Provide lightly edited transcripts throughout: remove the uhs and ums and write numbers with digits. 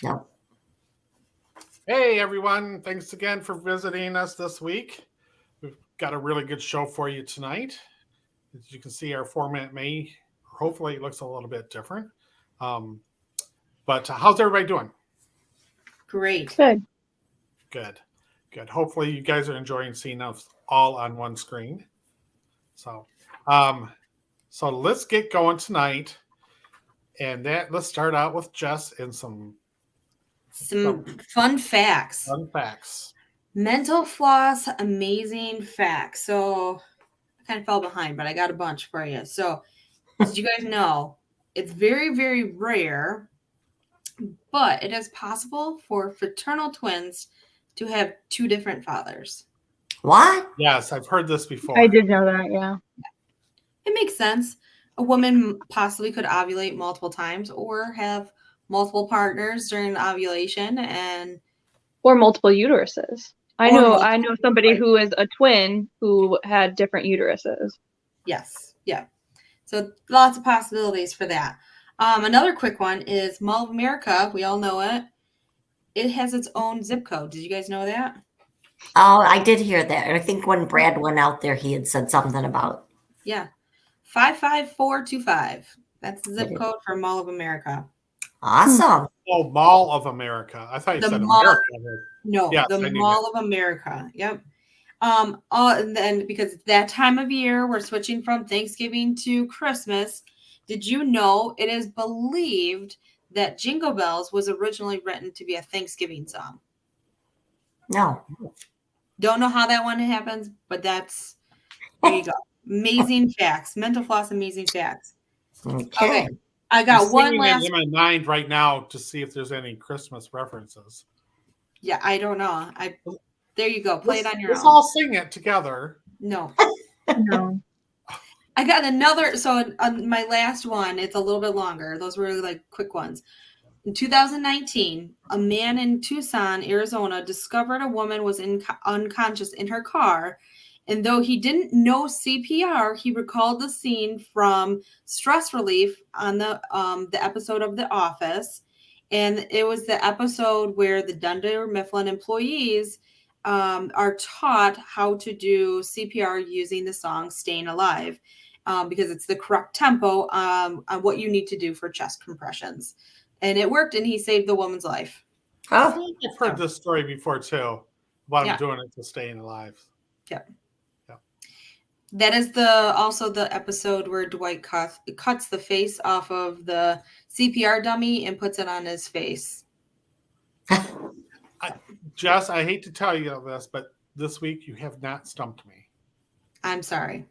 No. Hey, everyone. Thanks again for visiting us this week. We've got a really good show for you tonight. As you can see, our format hopefully, it looks a little bit different. But how's everybody doing? Great. Good. Good. Hopefully, you guys are enjoying seeing us all on one screen. So let's get going tonight. And let's start out with Jess and some fun facts. Fun facts. Mental floss, amazing facts. So I kind of fell behind, but I got a bunch for you. So did you guys know it's very, very rare, but it is possible for fraternal twins to have two different fathers. What? Yes, I've heard this before. I did know that, yeah. It makes sense. A woman possibly could ovulate multiple times or have multiple partners during ovulation or multiple uteruses. I know somebody who is a twin who had different uteruses. Yes. Yeah. So lots of possibilities for that. Another quick one is Mall of America. We all know it. It has its own zip code. Did you guys know that? Oh, I did hear that. I think when Brad went out there, he had said something about. Yeah. 55425. That's the zip code for Mall of America. Awesome. Oh, Mall of America. I thought you said America. No, yes, the Mall of America. Yep. And then because it's that time of year, we're switching from Thanksgiving to Christmas. Did you know it is believed that Jingle Bells was originally written to be a Thanksgiving song? No. Don't know how that one happens, but there you go. Amazing facts. Mental floss, amazing facts. Okay. I got one last. In my mind right now to see if there's any Christmas references. Yeah, I don't know. There you go. Play it on your own. Let's all sing it together. No. No. I got another. So my last one, it's a little bit longer. Those were like quick ones. In 2019, a man in Tucson, Arizona, discovered a woman was unconscious in her car. And though he didn't know CPR, he recalled the scene from Stress Relief on the episode of The Office. And it was the episode where the Dunder Mifflin employees are taught how to do CPR using the song Staying Alive because it's the correct tempo on what you need to do for chest compressions. And it worked, and he saved the woman's life. Oh, I've heard this story before, too, about him doing it to Staying Alive. Yeah. That is also the episode where Dwight cuts the face off of the CPR dummy and puts it on his face. Jess, I hate to tell you this, but this week you have not stumped me. I'm sorry.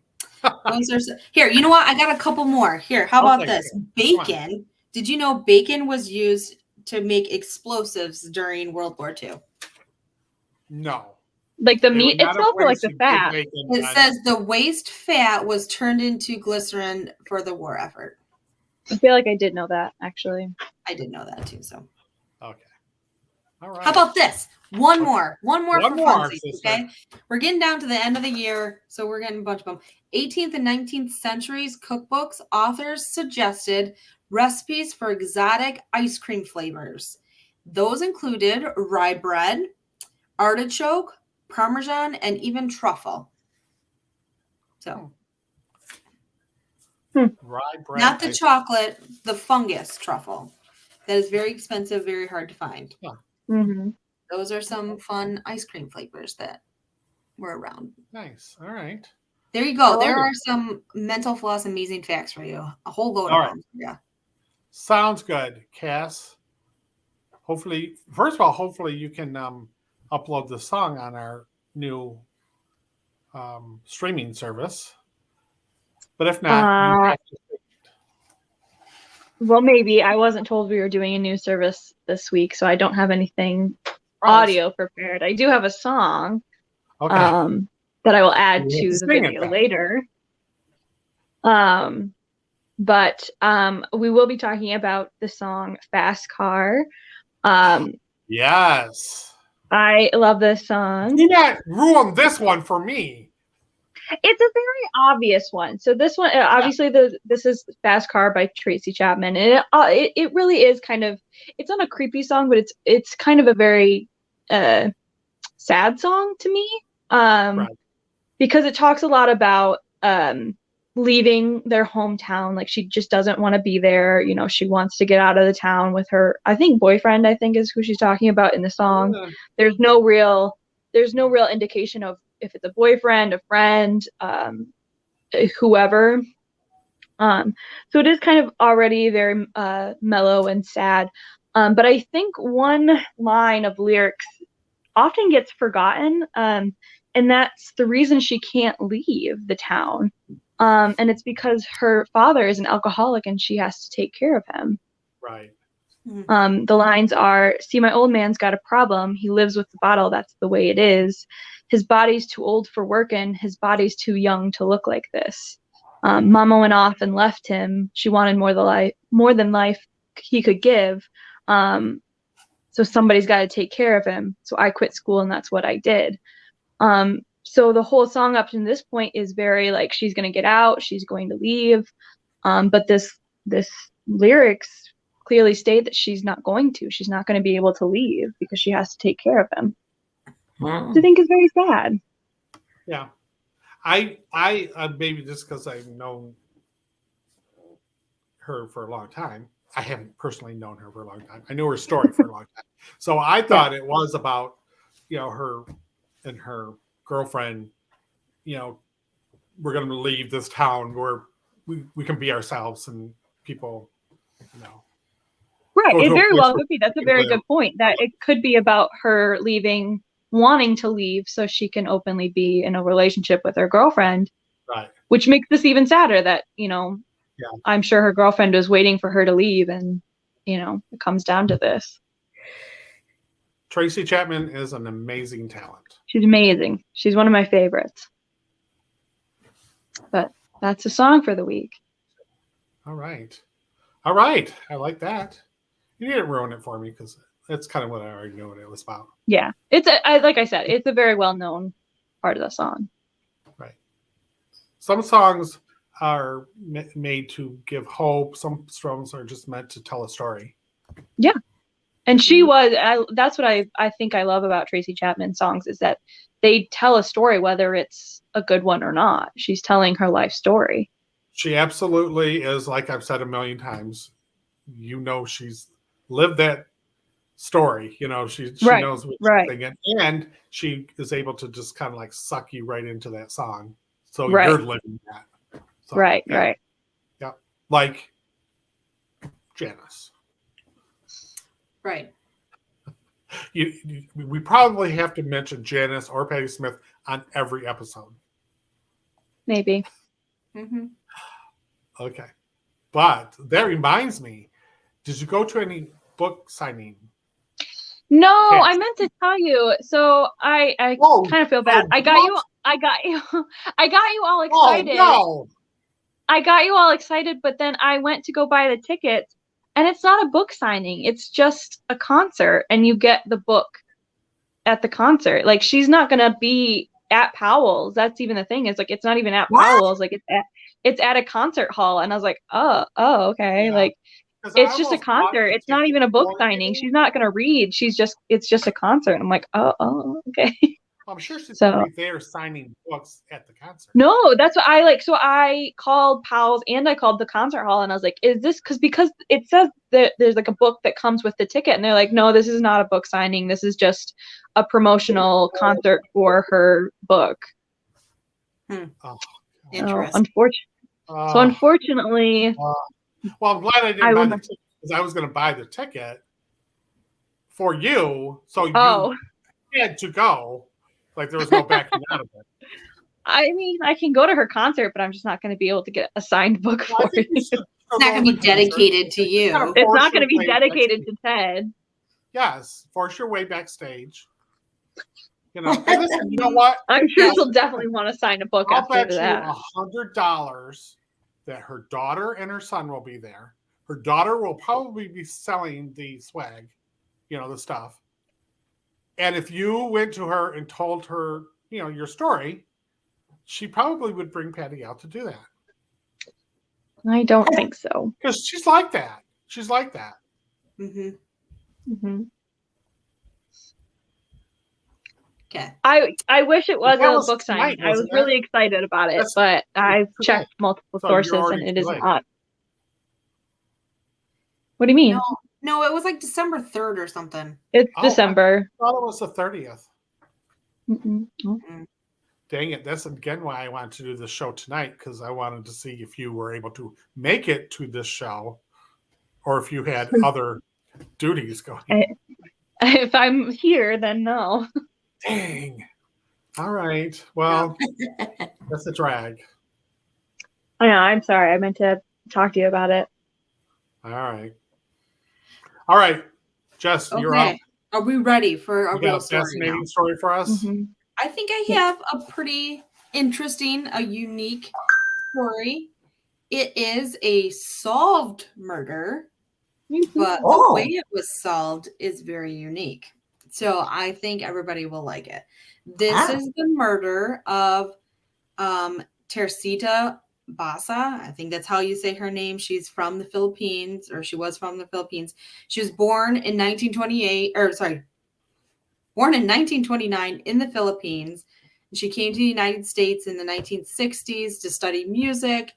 Here, you know what? I got a couple more. Here, how about this? Bacon. Did you know bacon was used to make explosives during World War II? No. Like the meat itself or like the fat? It says the waste fat was turned into glycerin for the war effort. I feel like I did know that, actually. I did know that too, so. Okay. All right. How about this? One more for funsies, okay? We're getting down to the end of the year, so we're getting a bunch of them. 18th and 19th centuries cookbooks, authors suggested recipes for exotic ice cream flavors. Those included rye bread, artichoke, Parmesan, and even truffle. So, rye bread, not the chocolate, the fungus truffle. That is very expensive, very hard to find. Yeah. Mm-hmm. Those are some fun ice cream flavors that were around. Nice. All right. There you go. There are some mental floss amazing facts for you. A whole load of them. Yeah. Sounds good, Cass. Hopefully you can upload the song on our new streaming service. But if not, well, maybe. I wasn't told we were doing a new service this week, so I don't have anything audio prepared. I do have a song that I will add to the video later. But we will be talking about the song Fast Car. Yes. I love this song. Do not ruin this one for me. It's a very obvious one. So this one, obviously, this is Fast Car by Tracy Chapman, and it really is kind of, it's not a creepy song, but it's kind of a very sad song to me, Right. because it talks a lot about leaving their hometown. Like she just doesn't want to be there. You know, she wants to get out of the town with her, I think, boyfriend, I think is who she's talking about in the song. Yeah. There's no real indication of if it's a boyfriend, a friend, whoever. So it is kind of already very mellow and sad. But I think one line of lyrics often gets forgotten, and that's the reason she can't leave the town. And it's because her father is an alcoholic and she has to take care of him. Right. The lines are, see, my old man's got a problem. He lives with the bottle. That's the way it is. His body's too old for working. His body's too young to look like this. Mama went off and left him. She wanted more than life he could give. So somebody's got to take care of him. So I quit school and that's what I did. So the whole song up to this point is very like she's going to get out, she's going to leave. But this lyrics clearly state that she's not going to. She's not going to be able to leave because she has to take care of him. Which I think is very sad. Yeah. I maybe just because I've known her for a long time. I haven't personally known her for a long time. I knew her story for a long time. So I thought it was about, her and her girlfriend, we're going to leave this town where we can be ourselves and people, Right. It very well could be. That's a very good point. That it could be about her leaving, wanting to leave so she can openly be in a relationship with her girlfriend. Right. Which makes this even sadder that, I'm sure her girlfriend was waiting for her to leave and, it comes down to this. Tracy Chapman is an amazing talent. She's amazing. She's one of my favorites. But that's a song for the week. All right. I like that. You didn't ruin it for me because that's kind of what I already knew what it was about. Yeah. Like I said, it's a very well-known part of the song. Right. Some songs are made to give hope. Some songs are just meant to tell a story. Yeah. And that's what I think I love about Tracy Chapman songs is that they tell a story, whether it's a good one or not. She's telling her life story. She absolutely is, like I've said a million times, she's lived that story. She knows what she's thinking. And she is able to just kind of like suck you right into that song. So you're living that. So, right. Yeah. Like Janice. Right. We probably have to mention Janice or Patti Smith on every episode. Maybe. Mm-hmm. Okay. But that reminds me, did you go to any book signing? No, I meant to tell you. So I kind of feel bad. I got you all excited. Oh, no. I got you all excited, but then I went to go buy the tickets. And it's not a book signing. It's just a concert, and you get the book at the concert. Like, she's not gonna be at Powell's. That's even the thing. It's like it's not even at Powell's. Like it's at a concert hall. And I was like, oh, okay. Yeah. Like it's just a concert. It's not even a book signing. She's not gonna read. It's just a concert. I'm like, oh, okay. I'm sure she's gonna be there signing books at the concert. No, that's what I like. So I called Powell's and I called the concert hall and I was like, is this because it says that there's like a book that comes with the ticket, and they're like, no, this is not a book signing. This is just a promotional concert for her book. Oh, interesting. So unfortunately, well, I'm glad I didn't buy the ticket because I was going to buy the ticket for you, so you had to go. Like there was no backing out of it. I mean, I can go to her concert, but I'm just not going to be able to get a signed book for it. It's not going to be dedicated to you. It's not going to be dedicated to Ted. Yes, force your way backstage. Listen, you know what? I'm sure she'll definitely want to sign a book after that. I'll bet you $100 that her daughter and her son will be there. Her daughter will probably be selling the swag, the stuff. And if you went to her and told her, your story, she probably would bring Patty out to do that. I don't think so. Because she's like that. She's like that. Mm-hmm. Okay. I wish it was That a was book tonight, signing. I was wasn't it? really excited about it, That's- but I've today. checked multiple So you're sources and already it too is late. not. What do you mean? No, it was like December 3rd or something. It's Oh, December. I thought it was the 30th. Mm-mm. No. Dang it. That's again why I wanted to do the show tonight, because I wanted to see if you were able to make it to this show or if you had other duties going. If I'm here, then no. Dang. All right. Well, that's a drag. I know. I'm sorry. I meant to talk to you about it. All right. All right. Jess, you're up. Okay. Are we ready for a You got real a story now? fascinating story for us? Mhm. I think I have a pretty interesting, a unique story. It is a solved murder, but the Oh. way it was solved is very unique. So I think everybody will like it. This is the murder of Teresita Basa. I think that's how you say her name. She's from the Philippines, or she was from the Philippines. She was born in 1929 in the Philippines. She came to the United States in the 1960s to study music,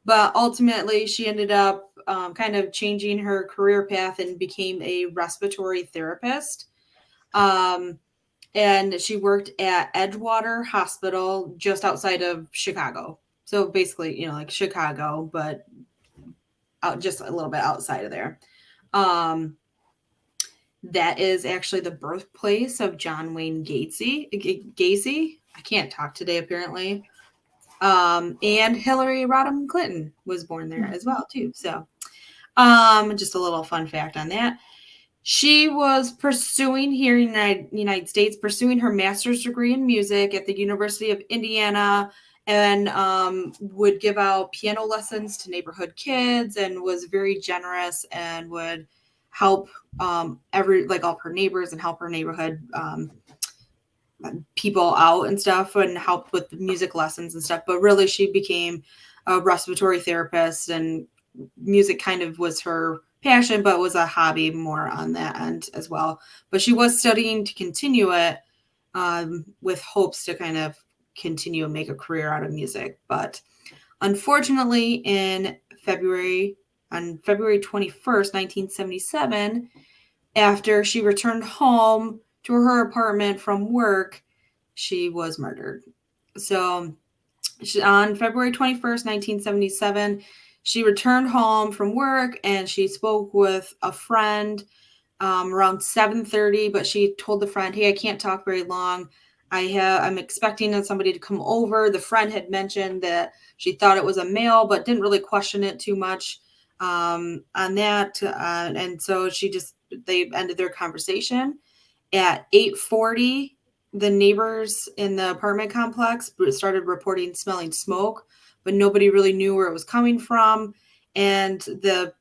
but ultimately she ended up kind of changing her career path and became a respiratory therapist. And she worked at Edgewater Hospital just outside of Chicago. So basically, like Chicago, but out just a little bit outside of there. That is actually the birthplace of John Wayne Gacy. I can't talk today, apparently. And Hillary Rodham Clinton was born there as well, too. So just a little fun fact on that. She was pursuing here in the United States, pursuing her master's degree in music at the University of Indiana, and would give out piano lessons to neighborhood kids, and was very generous and would help all her neighbors and help her neighborhood people out and stuff, and help with the music lessons and stuff. But really, she became a respiratory therapist, and music kind of was her passion, but was a hobby more on that end as well. But she was studying to continue it with hopes to kind of continue and make a career out of music. But unfortunately, on February 21st, 1977, after she returned home to her apartment from work, she was murdered. So on February 21st, 1977, she returned home from work and she spoke with a friend around 7:30, but she told the friend, "Hey, I can't talk very long. I'm expecting somebody to come over." The friend had mentioned that she thought it was a male, but didn't really question it too much on that. And so they ended their conversation. At 8:40, the neighbors in the apartment complex started reporting smelling smoke, but nobody really knew where it was coming from. And the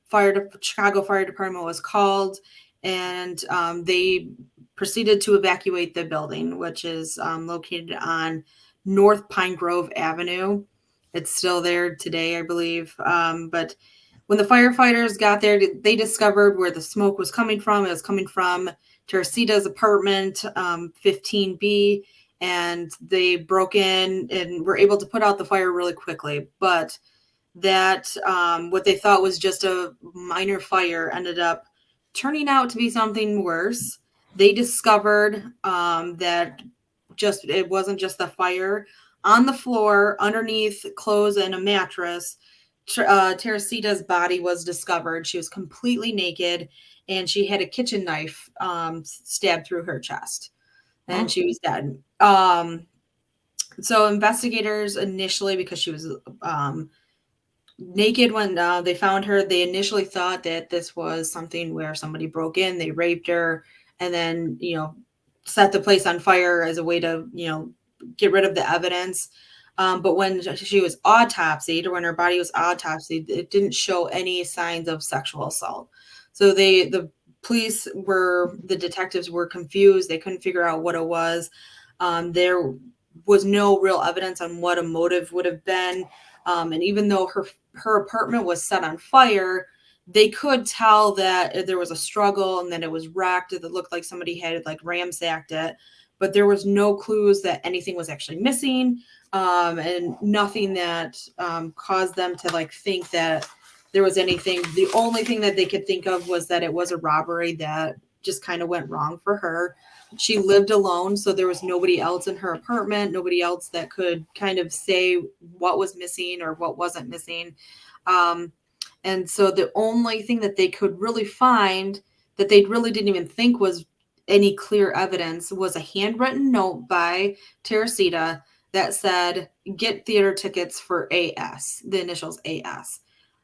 Chicago Fire Department was called, and they proceeded to evacuate the building, which is located on North Pine Grove Avenue. It's still there today, I believe. But when the firefighters got there, they discovered where the smoke was coming from. It was coming from Teresita's apartment, 15B, and they broke in and were able to put out the fire really quickly. But that what they thought was just a minor fire ended up turning out to be something worse. They discovered that it wasn't just the fire. On the floor, underneath clothes and a mattress, Teresita's body was discovered. She was completely naked, and she had a kitchen knife stabbed through her chest, and she was dead. So investigators initially, because she was naked when they found her, they initially thought that this was something where somebody broke in, they raped her, and then set the place on fire as a way to get rid of the evidence. But when she was autopsied, or when her body was autopsied, it didn't show any signs of sexual assault. So the detectives were confused. They couldn't figure out what it was. There was no real evidence on what a motive would have been. And even though her apartment was set on fire, they could tell that there was a struggle and that it was wrecked. It looked like somebody had like ransacked it, but there was no clues that anything was actually missing, and nothing that caused them to like think that there was anything. The only thing that they could think of was that it was a robbery that just kind of went wrong for her. She lived alone, so there was nobody else in her apartment, nobody else that could kind of say what was missing or what wasn't missing. And so the only thing that they could really find that they really didn't even think was any clear evidence was a handwritten note by Teresita that said, "Get theater tickets for AS," the initials AS.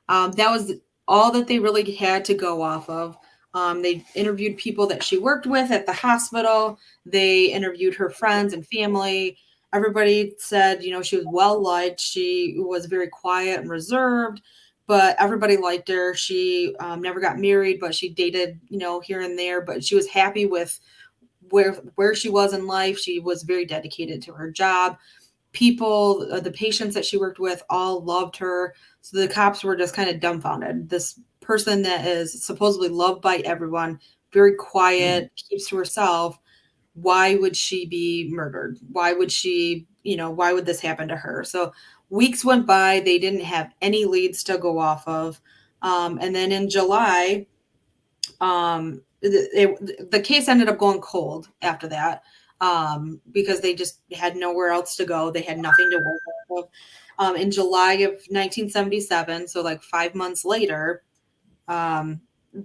That was all that they really had to go off of. They interviewed people that she worked with at the hospital. They interviewed her friends and family. Everybody said, she was well liked. She was very quiet and reserved, but everybody liked her. She never got married, but she dated, here and there. But she was happy with where she was in life. She was very dedicated to her job. People, the patients that she worked with, all loved her. So the cops were just kind of dumbfounded. This person that is supposedly loved by everyone, very quiet, keeps to herself. Why would she be murdered? Why would she, why would this happen to her? So weeks went by. They didn't have any leads to go off of. And then in July, the case ended up going cold after that, because they just had nowhere else to go. They had nothing to work with. In July of 1977, so like 5 months later,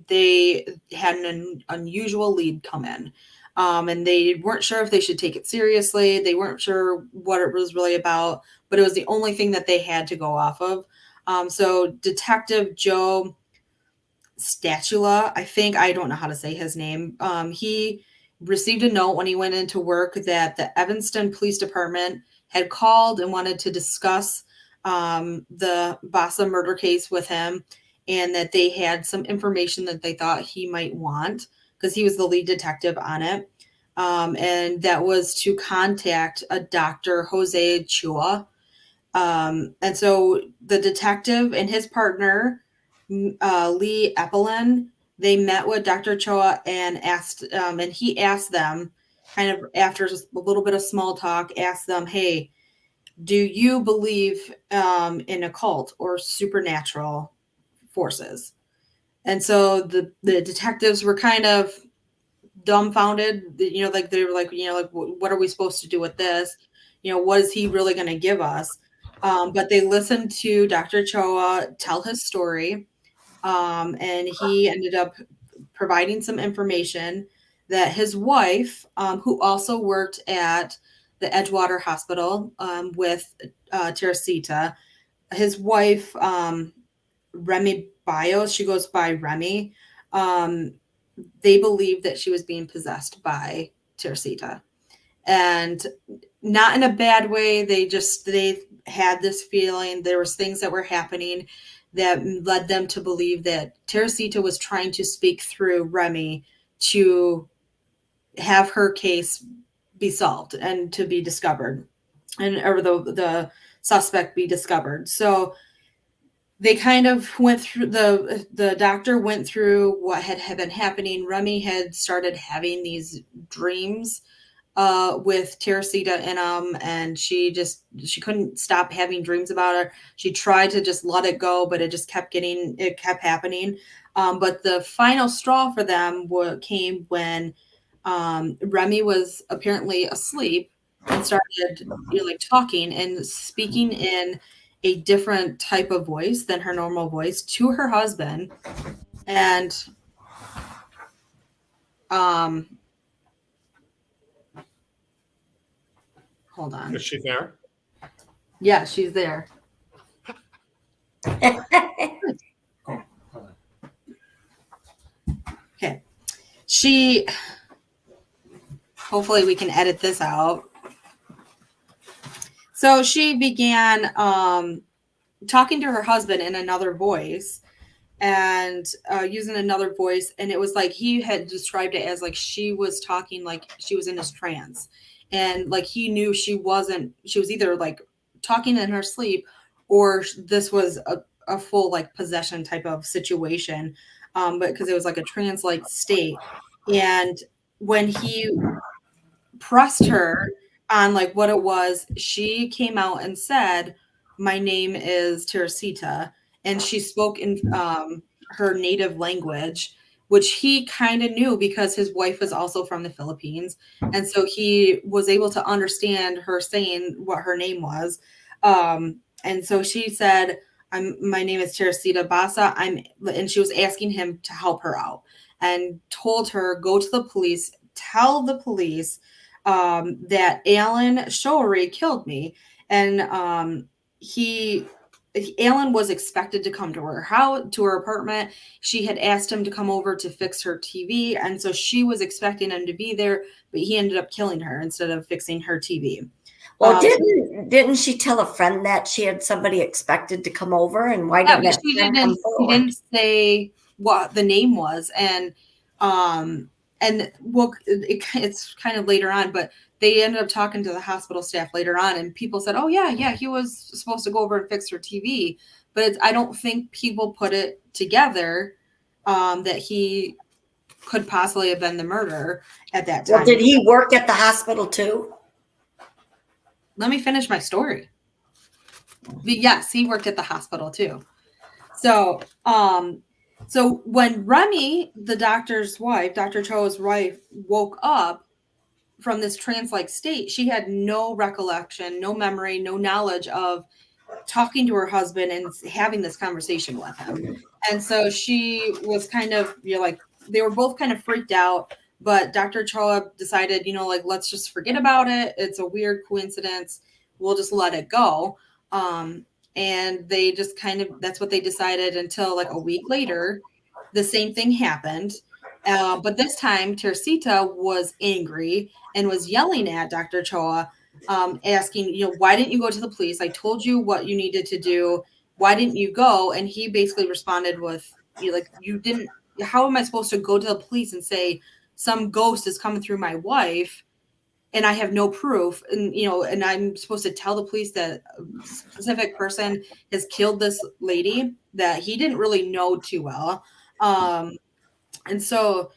they had an unusual lead come in. And they weren't sure if they should take it seriously. They weren't sure what it was really about, but it was the only thing that they had to go off of. So Detective Joe Statula, I don't know how to say his name. He received a note when he went into work that the Evanston Police Department had called and wanted to discuss the Basa murder case with him, and that they had some information that they thought he might want because he was the lead detective on it. And that was to contact a Dr. Jose Chua. And so the detective and his partner, Lee Eppelin, they met with Dr. Choa and asked, and he asked them, kind of after just a little bit of small talk, asked them, "Hey, do you believe in occult or supernatural forces?" And so the detectives were kind of dumbfounded. Like they were like, what are we supposed to do with this? What is he really going to give us? But they listened to Dr. Choa tell his story. And he ended up providing some information that his wife, who also worked at the Edgewater Hospital with Teresita, his wife, Remy Bios, she goes by Remy, they believed that she was being possessed by Teresita. And not in a bad way. They had this feeling there was things that were happening that led them to believe that Teresita was trying to speak through Remy to have her case be solved and to be discovered, or the suspect be discovered. So they kind of went through, the doctor went through what had been happening. Remy had started having these dreams with Teresita in them, and she couldn't stop having dreams about her. She tried to just let it go, but it just kept happening. But the final straw for them came when Remy was apparently asleep and started talking and speaking in a different type of voice than her normal voice to her husband. And hold on. Is she there? Yeah, she's there. Okay. Hopefully we can edit this out. So she began talking to her husband in another voice and using another voice. And it was like he had described it as like she was talking like she was in his trance. and like he knew she was either like talking in her sleep, or this was a full like possession type of situation, but because it was like a trance-like state. And when he pressed her on like what it was, she came out and said, "My name is Teresita," and she spoke in her native language, which he kind of knew because his wife is also from the Philippines, and so he was able to understand her saying what her name was. And so she said, My name is Teresita Basa. And she was asking him to help her out, and told her, go to the police, tell the police that Alan Showery killed me. And Alan was expected to come to her house, to her apartment. She had asked him to come over to fix her TV, and so she was expecting him to be there, but he ended up killing her instead of fixing her TV. Well, didn't she tell a friend that she had somebody expected to come over, and why didn't that friend come He forward? didn't say what the name was, and well, it's kind of later on, but they ended up talking to the hospital staff later on, and people said, "Oh yeah, he was supposed to go over and fix her TV," but I don't think people put it together that he could possibly have been the murderer at that time. Well, did he work at the hospital too? Let me finish my story. But yes, he worked at the hospital too. So, so when Remy, the doctor's wife, Dr. Cho's wife, woke up from this trance-like state, she had no recollection, no memory, no knowledge of talking to her husband and having this conversation with him. And so she was kind of, like, they were both kind of freaked out, but Dr. Cho decided, like, let's just forget about it. It's a weird coincidence. We'll just let it go. And they just that's what they decided, until like a week later, the same thing happened. But this time Teresita was angry and was yelling at Dr. Choa, asking, why didn't you go to the police? I told you what you needed to do. Why didn't you go? And he basically responded with, you didn't, how am I supposed to go to the police and say some ghost is coming through my wife and I have no proof? And, and I'm supposed to tell the police that a specific person has killed this lady that he didn't really know too well. And so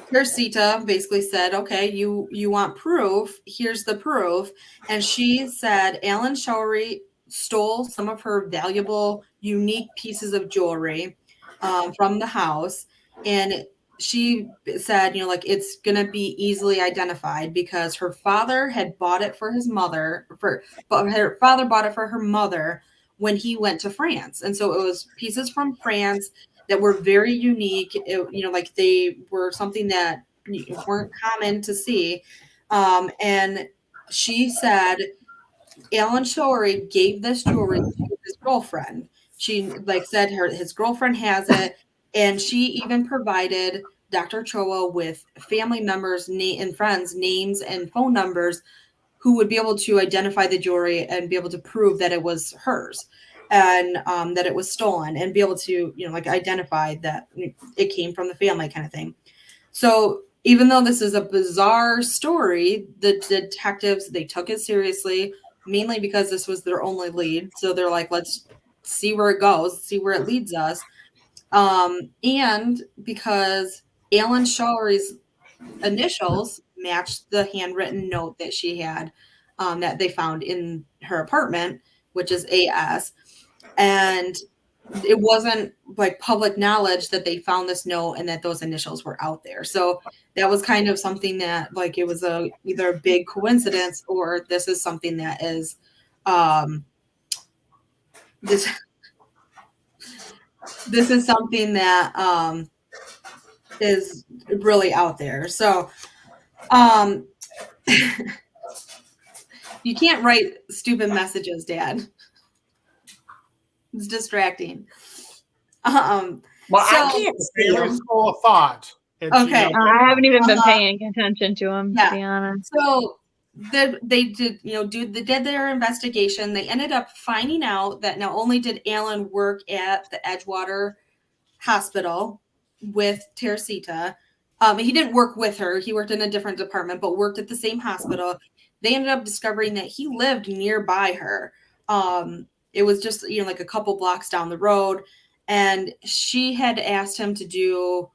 Teresita basically said, okay, you want proof? Here's the proof. And she said Alan Showery stole some of her valuable, unique pieces of jewelry from the house. And she said, it's going to be easily identified because her father had bought it for his mother, but her father bought it for her mother when he went to France. And so it was pieces from France that were very unique. Like they were something that weren't common to see. And she said Alan Showery gave this jewelry to his girlfriend. She said his girlfriend has it, and she even provided Dr. Choa with family members and friends' names and phone numbers who would be able to identify the jewelry and be able to prove that it was hers, and that it was stolen, and be able to identify that it came from the family, kind of thing. So even though this is a bizarre story, the detectives, they took it seriously, mainly because this was their only lead. So they're like, let's see where it goes, see where it leads us. And because Alan Showery's initials matched the handwritten note that she had, that they found in her apartment, which is AS. And it wasn't like public knowledge that they found this note and that those initials were out there. So that was kind of something that it was either a big coincidence, or this is something that is this is something that is really out there. So you can't write stupid messages, Dad. It's distracting. Well, I can't see Daily him. School of Thought. Okay. I haven't even been paying attention to him, to be honest. So they did, they did their investigation. They ended up finding out that not only did Alan work at the Edgewater Hospital with Teresita, He didn't work with her. He worked in a different department, but worked at the same hospital. They ended up discovering that he lived nearby her. It was just, like a couple blocks down the road. And she had asked him to do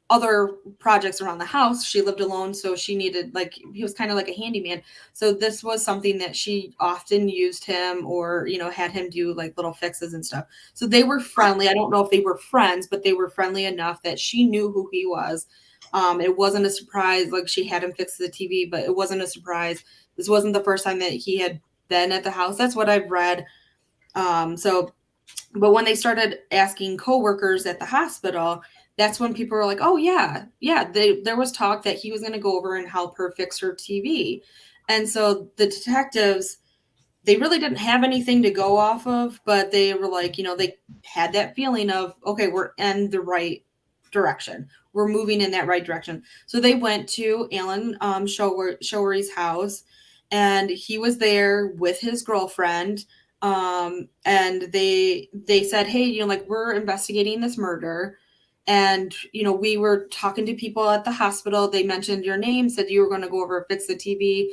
other projects around the house. She lived alone, so she needed, he was kind of like a handyman. So this was something that she often used him, or had him do like little fixes and stuff. So they were friendly. I don't know if they were friends, but they were friendly enough that she knew who he was. It wasn't a surprise, like she had him fix the TV, but it wasn't a surprise. This wasn't the first time that he had been at the house. That's what I've read. But when they started asking coworkers at the hospital, that's when people were like, oh, yeah. There was talk that he was going to go over and help her fix her TV. And so the detectives, they really didn't have anything to go off of, but they were like, they had that feeling of, okay, we're in the right direction. We're moving in that right direction. So they went to Alan Showery's house, and he was there with his girlfriend. And they said, hey, we're investigating this murder. And, we were talking to people at the hospital. They mentioned your name, said you were going to go over and fix the TV.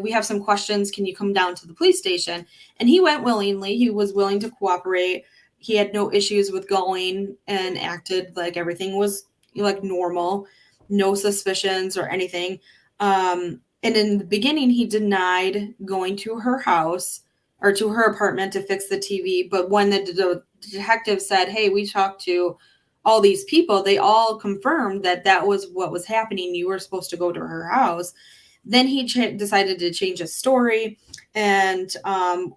We have some questions. Can you come down to the police station? And he went willingly. He was willing to cooperate. He had no issues with going, and acted like everything was normal, no suspicions or anything. And in the beginning, he denied going to her house or to her apartment to fix the TV. But when the detective said, hey, we talked to all these people, they all confirmed that was what was happening. You were supposed to go to her house. Then he decided to change his story, and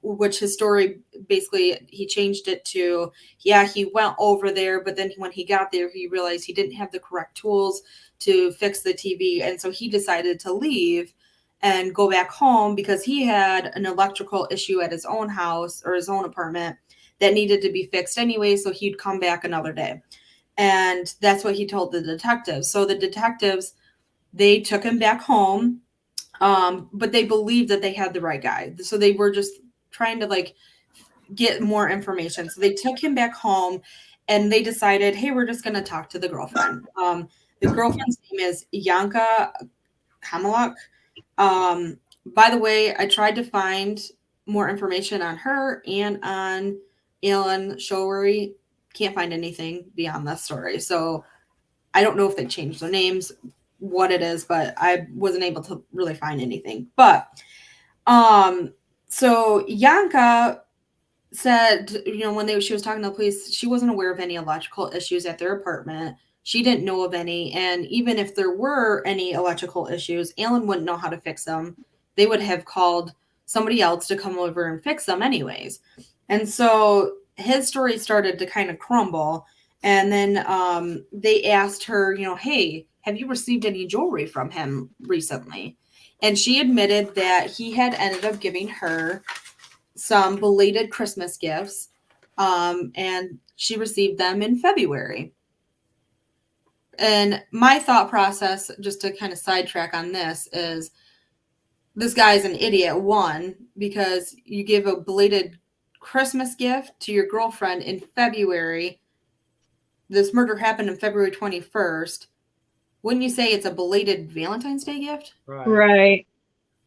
which his story, basically, he changed it to, he went over there, but then when he got there, he realized he didn't have the correct tools to fix the TV. And so he decided to leave and go back home because he had an electrical issue at his own house or his own apartment that needed to be fixed anyway. So he'd come back another day. And that's what he told the detectives. So the detectives, they took him back home. But they believed that they had the right guy. So they were just trying to get more information. So they took him back home, and they decided, hey, we're just going to talk to the girlfriend. The girlfriend's name is Yanka Kamalak. By the way, I tried to find more information on her and on Alan Showery. Can't find anything beyond this story. So I don't know if they changed their names, what it is, but I wasn't able to really find anything. But so Yanka said, when she was talking to the police, she wasn't aware of any electrical issues at their apartment. She didn't know of any. And even if there were any electrical issues, Alan wouldn't know how to fix them. They would have called somebody else to come over and fix them anyways. And so his story started to kind of crumble. And then they asked her, hey, have you received any jewelry from him recently? And she admitted that he had ended up giving her some belated Christmas gifts, and she received them in February. And my thought process, just to kind of sidetrack on this, is this guy's an idiot, one, because you give a belated Christmas gift to your girlfriend in February. This murder happened on February 21st. Wouldn't you say it's a belated Valentine's Day gift? Right.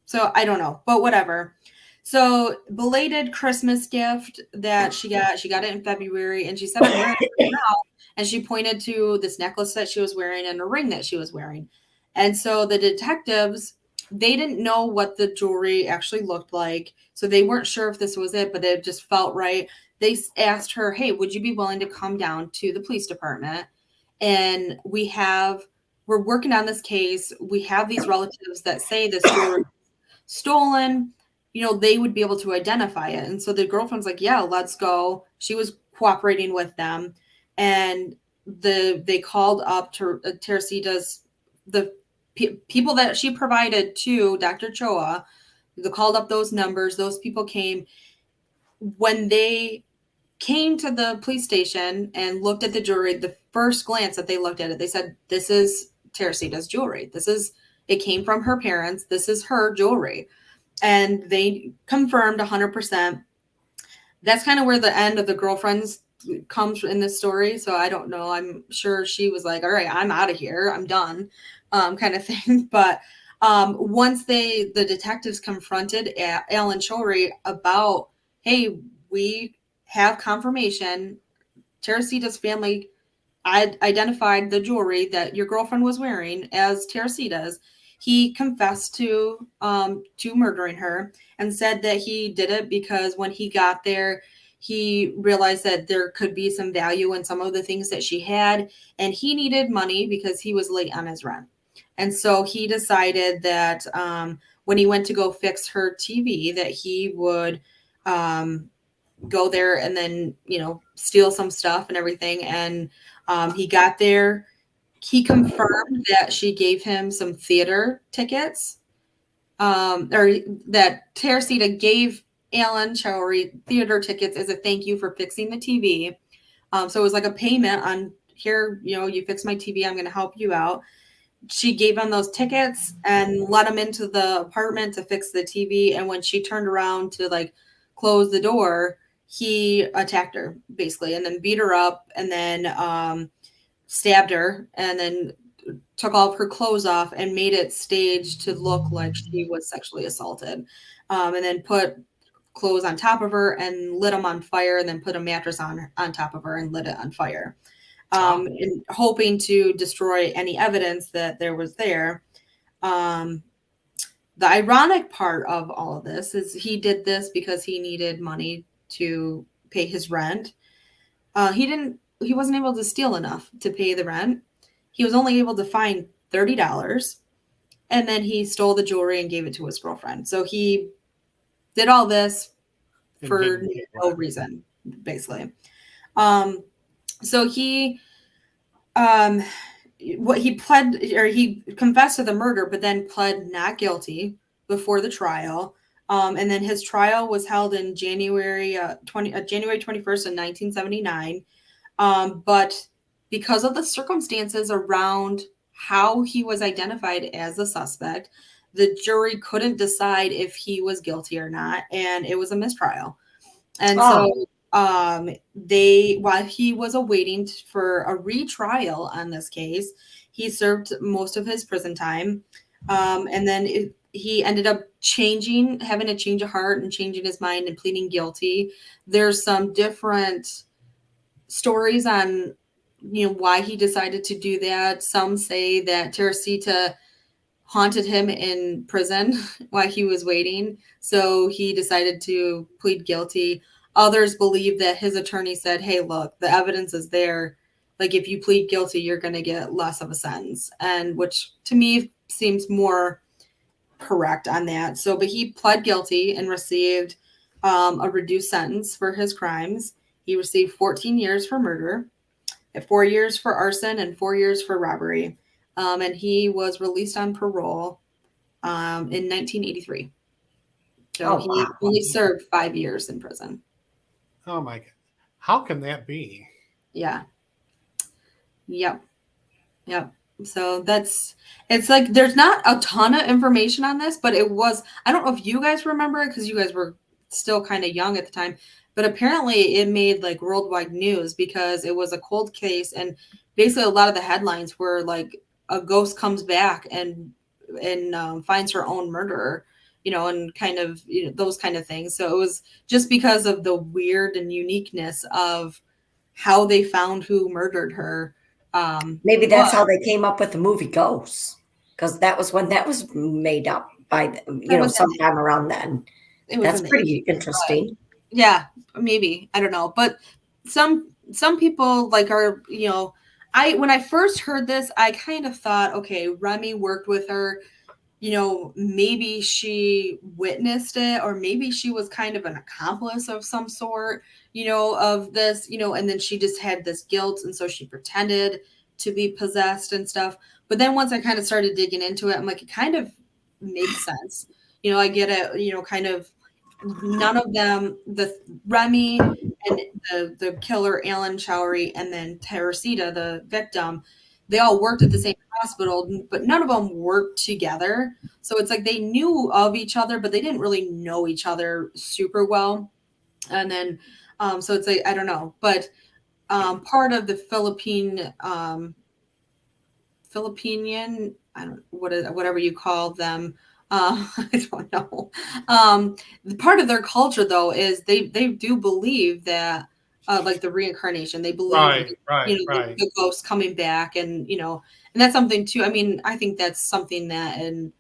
So I don't know, but whatever. So belated Christmas gift that she got it in February, and she said, I'm wearing it now. And she pointed to this necklace that she was wearing and a ring that she was wearing. And so the detectives, they didn't know what the jewelry actually looked like. So they weren't sure if this was it, but it just felt right. They asked her, hey, would you be willing to come down to the police department? And we're working on this case. We have these relatives that say this jewelry was stolen. They would be able to identify it. And so the girlfriend's like, yeah, let's go. She was cooperating with them. And they called up to Teresita's, the people that she provided to Dr. Choa. They called up those numbers. Those people came. When they came to the police station and looked at the jewelry, the first glance that they looked at it, they said, this is Teresita's jewelry. It came from her parents. This is her jewelry. And they confirmed 100%. That's kind of where the end of the girlfriend's comes in this story. So I don't know. I'm sure she was like, all right, I'm out of here. I'm done, kind of thing. But once the detectives confronted Alan Showery about, hey, we have confirmation, Teresita's family identified the jewelry that your girlfriend was wearing as Teresita's. He confessed to murdering her and said that he did it because when he got there, he realized that there could be some value in some of the things that she had, and he needed money because he was late on his rent. And so he decided that when he went to go fix her TV, that he would go there and then, steal some stuff and everything. And he got there. He confirmed that she gave him some theater tickets, or that Teresita gave Alan Showery theater tickets as a thank you for fixing the TV. So it was like a payment on, here, you fix my TV, I'm going to help you out. She gave him those tickets and let him into the apartment to fix the TV. And when she turned around to like close the door, he attacked her basically, and then beat her up, and then stabbed her, and then took all of her clothes off and made it staged to look like she was sexually assaulted, and then put clothes on top of her and lit them on fire, and then put a mattress on top of her and lit it on fire, and hoping to destroy any evidence that there was there. The ironic part of all of this is he did this because he needed money to pay his rent. He wasn't able to steal enough to pay the rent. He was only able to find $30, and then he stole the jewelry and gave it to his girlfriend. So he did all this for no reason, basically. So he he confessed to the murder, but then pled not guilty before the trial. And then his trial was held in January 21st of 1979. But because of the circumstances around how he was identified as a suspect, the jury couldn't decide if he was guilty or not, and it was a mistrial. And so while he was awaiting for a retrial on this case, he served most of his prison time. And then he ended up having a change of heart and changing his mind and pleading guilty. There's some different stories on, why he decided to do that. Some say that Teresita haunted him in prison while he was waiting, so he decided to plead guilty. Others believe that his attorney said, hey, look, the evidence is there. Like, if you plead guilty, you're going to get less of a sentence. And which to me seems more correct on that. So, but he pled guilty and received a reduced sentence for his crimes. He received 14 years for murder, 4 years for arson, and 4 years for robbery. And he was released on parole in 1983. So he only served 5 years in prison. Oh my God. How can that be? Yeah. Yep. So it's like, there's not a ton of information on this, but it was, I don't know if you guys remember it because you guys were still kind of young at the time, but apparently it made like worldwide news because it was a cold case. And basically a lot of the headlines were like, a ghost comes back and finds her own murderer, and kind of, those kind of things. So it was just because of the weird and uniqueness of how they found who murdered her. Maybe that's how they came up with the movie Ghosts, because that was when that was made up by, sometime around then. That's pretty interesting. Yeah, maybe. I don't know. But some people like are, when I first heard this, I kind of thought, okay, Remy worked with her, maybe she witnessed it, or maybe she was kind of an accomplice of some sort, of this, and then she just had this guilt. And so she pretended to be possessed and stuff. But then once I kind of started digging into it, I'm like, it kind of makes sense. I get it, kind of none of them, the Remy and the killer, Alan Showery, and then Teresita, the victim, they all worked at the same hospital, but none of them worked together. So it's like they knew of each other, but they didn't really know each other super well. And then, so it's like, I don't know. But part of the Philippinian, whatever you call them. I don't know. The part of their culture, though, is they do believe that like the reincarnation. They believe, the ghosts coming back, and and that's something too. I mean, I think that's something that, and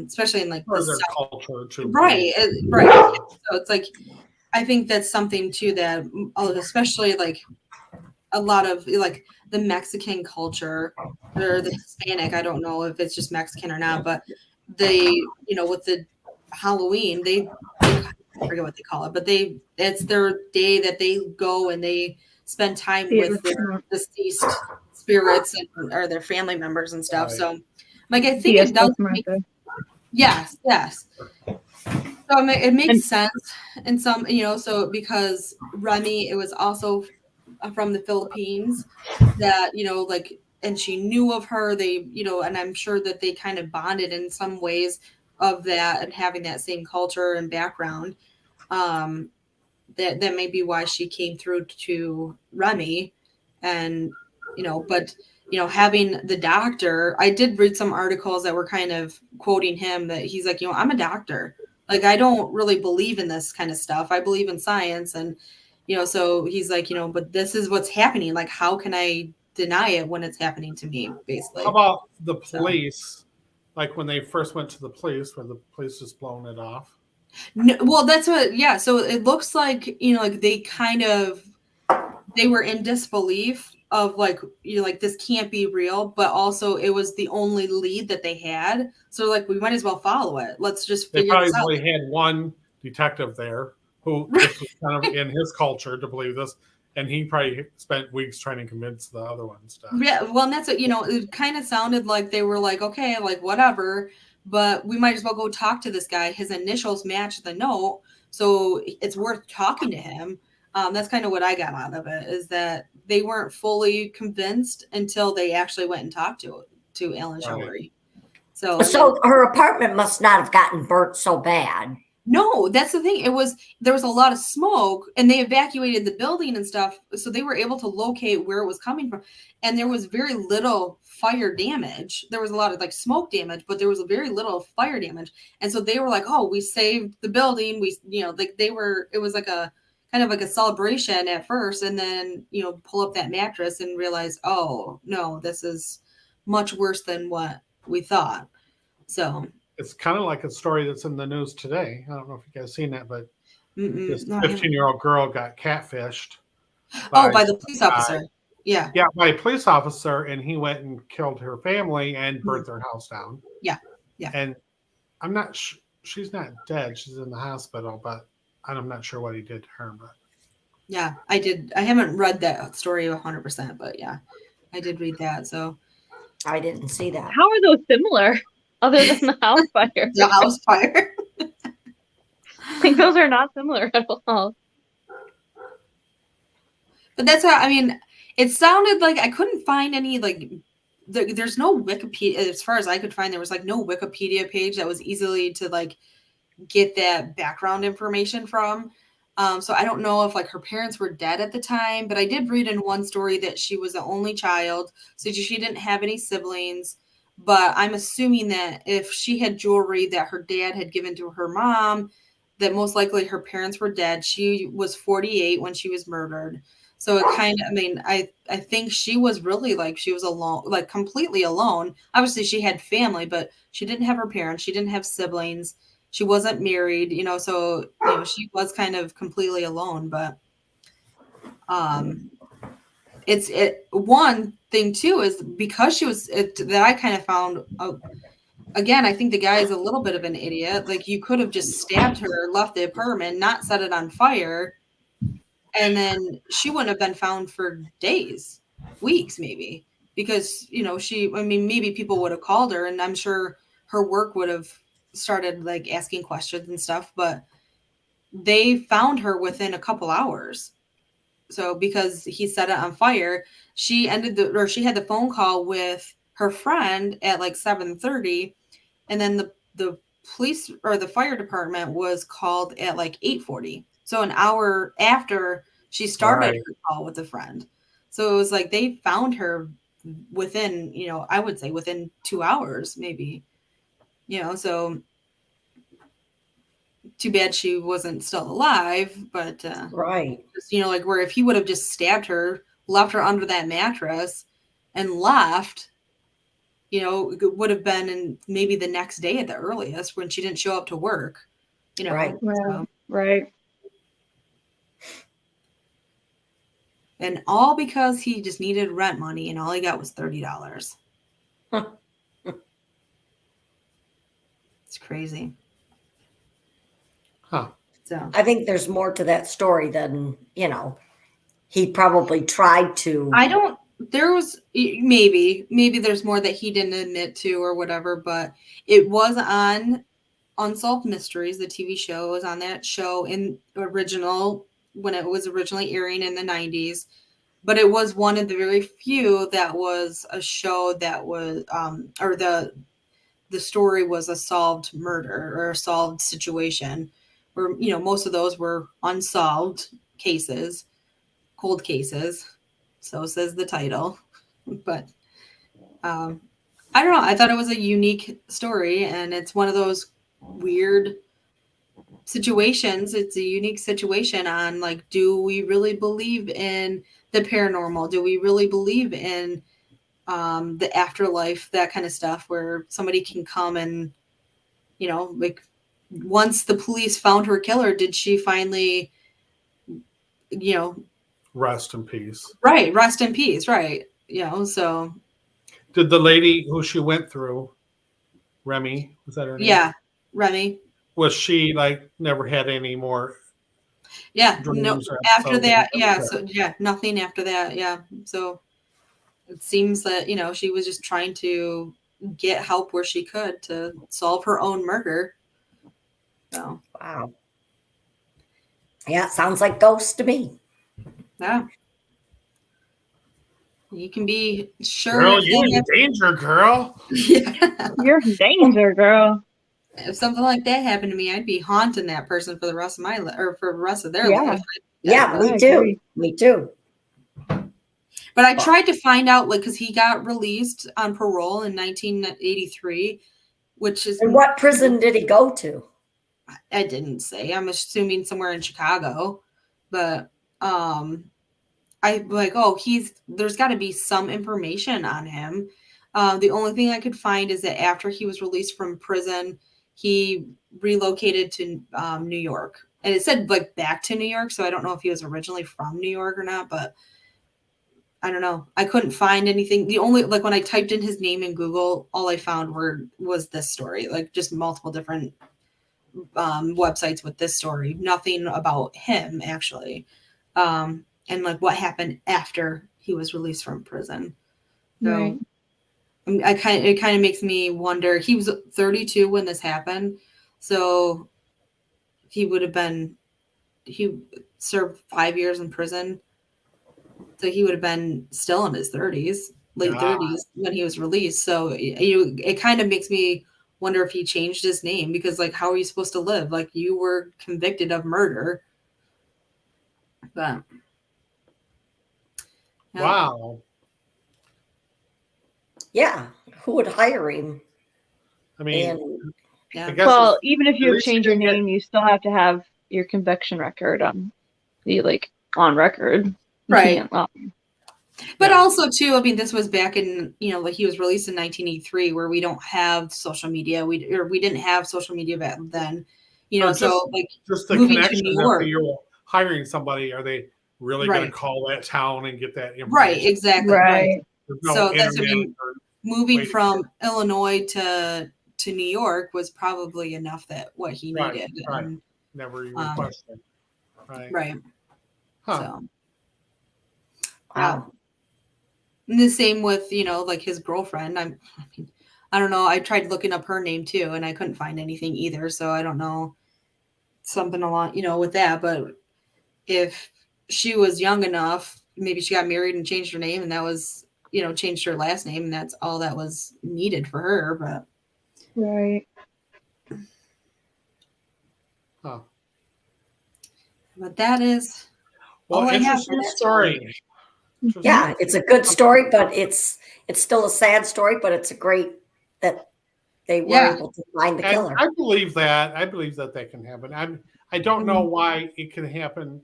especially in like their culture too, right. So it's like, I think that's something too that, especially like a lot of like the Mexican culture or the Hispanic. I don't know if it's just Mexican or not, but they, with the Halloween, they I forget what they call it, but it's their day that they go and they spend time with their deceased spirits or their family members and stuff. Right. So, like, I think it does. Yes. So it makes sense in some, so because Remy, it was also from the Philippines that, like, and she knew of her, they, and I'm sure that they kind of bonded in some ways of that and having that same culture and background. That may be why she came through to Remy, and, but, having the doctor, I did read some articles that were kind of quoting him that he's like, I'm a doctor. Like, I don't really believe in this kind of stuff. I believe in science. And, so he's like, but this is what's happening. Like, how can I deny it when it's happening to me, basically? How about the police? So, like when they first went to the police, where the police just blown it off? No, well, that's what, yeah. So it looks like, like they were in disbelief of like, like this can't be real, but also it was the only lead that they had. So like, we might as well follow it. Let's just figure this out. They probably had one detective there who this was kind of in his culture to believe this. And he probably spent weeks trying to convince the other ones. Yeah. Well, and that's what, it kind of sounded like they were like, okay, like whatever, but we might as well go talk to this guy. His initials match the note. So it's worth talking to him. That's kind of what I got out of it, is that they weren't fully convinced until they actually went and talked to Alan Showery. So her apartment must not have gotten burnt so bad. No, that's the thing. There was a lot of smoke, and they evacuated the building and stuff. So they were able to locate where it was coming from. And there was very little fire damage. There was a lot of like smoke damage, but there was very little fire damage. And so they were like, oh, we saved the building. We, like it was like a kind of like a celebration at first. And then, pull up that mattress and realize, oh no, this is much worse than what we thought. So it's kind of like a story that's in the news today. I don't know if you guys seen that, but this 15-year-old girl got catfished. By the police officer. Yeah, by a police officer, and he went and killed her family and burnt their house down. Yeah. And I'm not she's not dead. She's in the hospital, but I'm not sure what he did to her. But yeah, I did. I haven't read that story 100%, but yeah, I did read that. So I didn't see that. How are those similar? Other than the house fire. The house fire. I think those are not similar at all. But that's how, I mean, it sounded like I couldn't find any, like, there's no Wikipedia, as far as I could find, there was like no Wikipedia page that was easily to like get that background information from. So I don't know if like her parents were dead at the time, but I did read in one story that she was the only child. So she didn't have any siblings. But I'm assuming that if she had jewelry that her dad had given to her mom, that most likely her parents were dead. She was 48 when she was murdered. So it kind of, I mean, I think she was really like, she was alone, like completely alone. Obviously she had family, but she didn't have her parents. She didn't have siblings. She wasn't married, so, she was kind of completely alone. But one thing too is because she was that I kind of found again, I think the guy is a little bit of an idiot. Like, you could have just stabbed her, left the apartment, not set it on fire, and then she wouldn't have been found for days, weeks maybe, because maybe people would have called her, and I'm sure her work would have started like asking questions and stuff, but they found her within a couple hours. So because he set it on fire, she had the phone call with her friend at like 7:30, and then the police or the fire department was called at like 8:40. So an hour after She started her call with a friend. So it was like they found her within, I would say within 2 hours, maybe, so too bad she wasn't still alive, but right. just, like where if he would have just stabbed her, left her under that mattress and left, it would have been in maybe the next day at the earliest when she didn't show up to work, Right. So. Right. And all because he just needed rent money and all he got was $30. It's crazy. Huh. So I think there's more to that story than, he probably tried to. There was maybe there's more that he didn't admit to or whatever, but it was on Unsolved Mysteries, the TV show. It was on that show when it was originally airing in the 90s. But it was one of the very few that was a show that was, or the story was a solved murder or a solved situation, where most of those were unsolved cases, cold cases. So says the title. But I don't know. I thought it was a unique story, and it's one of those weird situations. It's a unique situation on like, do we really believe in the paranormal? Do we really believe in the afterlife, that kind of stuff, where somebody can come and, like once the police found her killer, did she finally, Rest in peace. Right. Rest in peace. Right. So. Did the lady who she went through, Remy, was that her name? Yeah. Remy. Was she like never had any more? Yeah. No. After that. Yeah. So yeah, nothing after that. Yeah. So it seems that, she was just trying to get help where she could to solve her own murder. So. Wow. Yeah, it sounds like ghosts to me. Yeah. You can be sure. Girl, you're in danger, girl. Yeah. You're in danger, girl. If something like that happened to me, I'd be haunting that person for the rest of my life, or for the rest of their life. Yeah, me too. Agree. Me too. But I tried to find out, like, because he got released on parole in 1983, which is. And what prison did he go to? I didn't say. I'm assuming somewhere in Chicago, but I like, there's got to be some information on him. The only thing I could find is that after he was released from prison, he relocated to New York, and it said like back to New York. So I don't know if he was originally from New York or not, but I don't know. I couldn't find anything. The only, like, when I typed in his name in Google, all I found was this story, like just multiple different websites with this story. Nothing about him actually. And like what happened after he was released from prison. So right. it kind of makes me wonder. He was 32 when this happened. So he served 5 years in prison. So he would have been still in his 30s, late 30s when he was released. So it kind of makes me wonder if he changed his name, because like, how are you supposed to live? Like, you were convicted of murder. But wow. Yeah, who would hire him? I mean, yeah. I guess well, even if you change your name, you still have to have your conviction record on record. Right. But also too, I mean, this was back in, like he was released in 1983, where we don't have social media. We didn't have social media back then, so like just the connection that you're hiring somebody, are they really going to call that town and get that information? Right, exactly. Right. No, so that's, moving from Illinois to New York was probably enough that what he needed. Right. And, never even questioned. Right. Right. Huh. So. Wow. And the same with, like his girlfriend. I don't know. I tried looking up her name too, and I couldn't find anything either. So I don't know, something along, with that. But if she was young enough, maybe she got married and changed her name, and that was, changed her last name, and that's all that was needed for her. But right. Huh. But that is. Well, interesting story. Yeah, it's a good story, but it's still a sad story, but it's a great that they were able to find the killer. I believe that. I believe that can happen. I don't know why it can happen